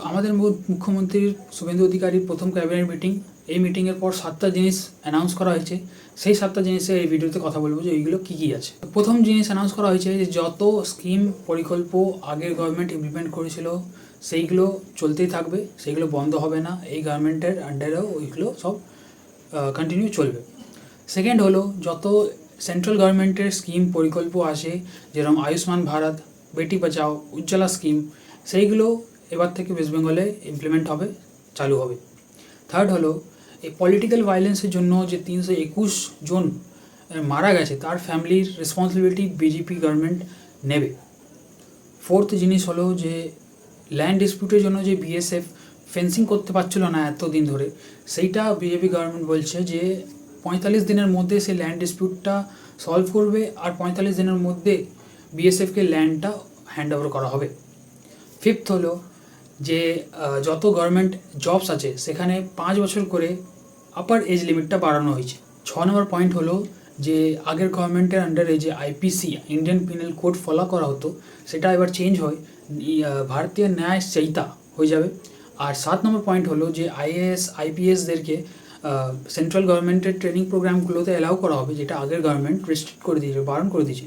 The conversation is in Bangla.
আমাদের মুখ্যমন্ত্রীর শুভেন্দু অধিকারীর প্রথম ক্যাবিনেট মিটিং, এই মিটিংয়ের পর 7টা জিনিস অ্যানাউন্স করা হয়েছে। সেই 7টা জিনিসে এই ভিডিওতে কথা বলবো যে এইগুলো কী কী আছে। প্রথম জিনিস অ্যানাউন্স করা হয়েছে যে যত স্কিম প্রকল্প আগের গভর্নমেন্ট ইমপ্লিমেন্ট করেছিল সেইগুলো চলতেই থাকবে, সেইগুলো বন্ধ হবে না। এই গভর্নমেন্টের আন্ডারেও ওইগুলো সব কন্টিনিউ চলবে। সেকেন্ড হলো, যত সেন্ট্রাল গভর্নমেন্টের স্কিম প্রকল্প আসে, যেরকম আয়ুষ্মান ভারত, বেটি বাঁচাও, উজ্জ্বলা স্কিম, সেইগুলো এবার থেকে ওয়েস্ট বেঙ্গলে ইমপ্লিমেন্ট হবে, চালু হবে। থার্ড হলো, এই পলিটিক্যাল ভায়োলেন্সের জন্য যে 321 জন মারা গেছে তার ফ্যামিলির রেসপন্সিবিলিটি বিজেপি গভর্নমেন্ট নেবে। ফোর্থ জিনিস হলো যে ল্যান্ড ডিসপিউটের জন্য যে বিএসএফ ফেন্সিং করতে পারছিল না এতদিন ধরে, সেইটা বিজেপি গভর্নমেন্ট বলছে যে 45 দিনের মধ্যে সেই ল্যান্ড ডিসপিউটটা সলভ করবে, আর 45 দিনের মধ্যে বিএসএফকে ল্যান্ডটা হ্যান্ড ওভার করা হবে। ফিফথ হলো যে যত গভর্নমেন্ট জবস আছে সেখানে 5 বছর করে আপার এজ লিমিটটা বাড়ানো হয়েছে। 6 নম্বর পয়েন্ট হলো যে আগের গভর্নমেন্টের আন্ডারে যে IPC Indian penal code follow করা হতো সেটা এবার চেঞ্জ হয়, ভারতীয় ন্যায় সংহিতা হয়ে যাবে। আর 7 নম্বর পয়েন্ট হলো যে আইএএস আইপিএসদেরকে সেন্ট্রাল গভর্নমেন্টের ট্রেনিং প্রোগ্রামগুলোতে অ্যালাউ করা হবে, যেটা আগের গভর্নমেন্ট রেস্ট্রিক্ট করে দিয়েছে, বারণ করে দিয়েছে।